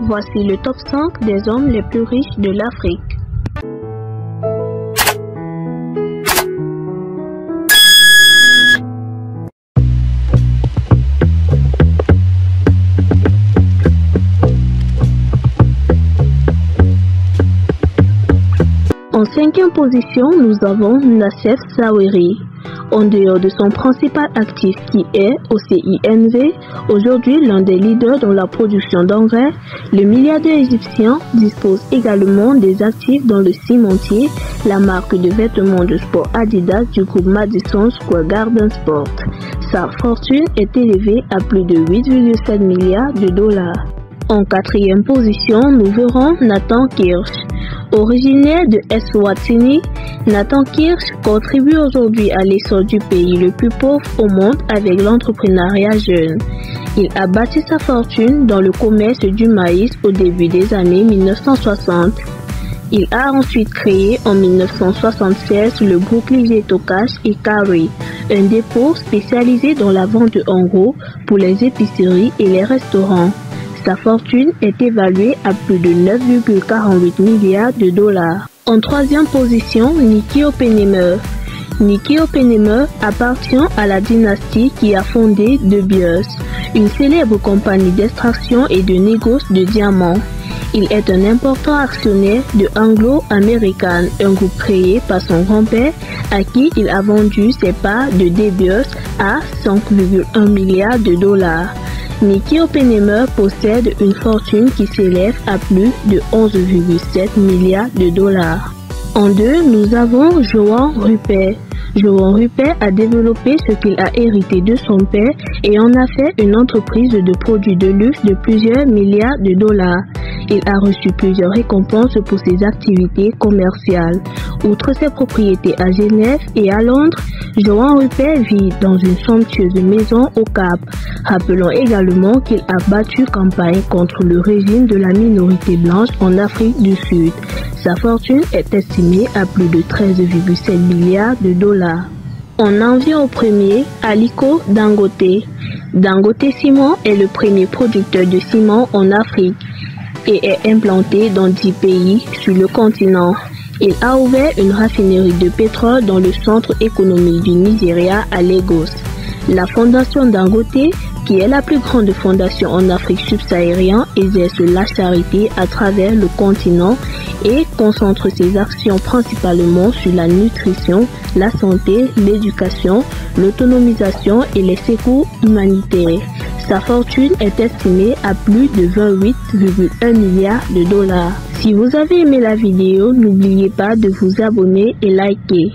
Voici le top 5 des hommes les plus riches de l'Afrique. En 5e position, nous avons Nassef Sawiris. En dehors de son principal actif qui est OCIMV, aujourd'hui l'un des leaders dans la production d'engrais, le milliardaire égyptien dispose également des actifs dans le cimentier, la marque de vêtements de sport Adidas du groupe Madison Square Garden Sport. Sa fortune est élevée à plus de 8,7 milliards de dollars. En 4e position, nous verrons Nathan Kirsch. Originaire de Eswatini, Nathan Kirsch contribue aujourd'hui à l'essor du pays le plus pauvre au monde avec l'entrepreneuriat jeune. Il a bâti sa fortune dans le commerce du maïs au début des années 1960. Il a ensuite créé en 1976 le Brooklyn Ghetto Cash & Carry, un dépôt spécialisé dans la vente en gros pour les épiceries et les restaurants. Sa fortune est évaluée à plus de 9,48 milliards de dollars. En 3e position, Nicky Oppenheimer. Nicky Oppenheimer appartient à la dynastie qui a fondé De Beers, une célèbre compagnie d'extraction et de négoce de diamants. Il est un important actionnaire de Anglo American, un groupe créé par son grand-père à qui il a vendu ses parts de De Beers à 5,1 milliards de dollars. Nicky Oppenheimer possède une fortune qui s'élève à plus de 11,7 milliards de dollars. En 2, nous avons Johan Rupert. Johan Rupert a développé ce qu'il a hérité de son père et en a fait une entreprise de produits de luxe de plusieurs milliards de dollars. Il a reçu plusieurs récompenses pour ses activités commerciales. Outre ses propriétés à Genève et à Londres, Johan Rupert vit dans une somptueuse maison au Cap. Rappelons également qu'il a battu campagne contre le régime de la minorité blanche en Afrique du Sud. Sa fortune est estimée à plus de 13,7 milliards de dollars. On en vient au premier, Aliko Dangote. Dangote Ciment est le premier producteur de ciment en Afrique et est implanté dans 10 pays sur le continent. Il a ouvert une raffinerie de pétrole dans le centre économique du Nigeria à Lagos. La fondation Dangote, qui est la plus grande fondation en Afrique subsaharienne, exerce la charité à travers le continent et concentre ses actions principalement sur la nutrition, la santé, l'éducation, l'autonomisation et les secours humanitaires. Sa fortune est estimée à plus de 28,1 milliards de dollars. Si vous avez aimé la vidéo, n'oubliez pas de vous abonner et liker.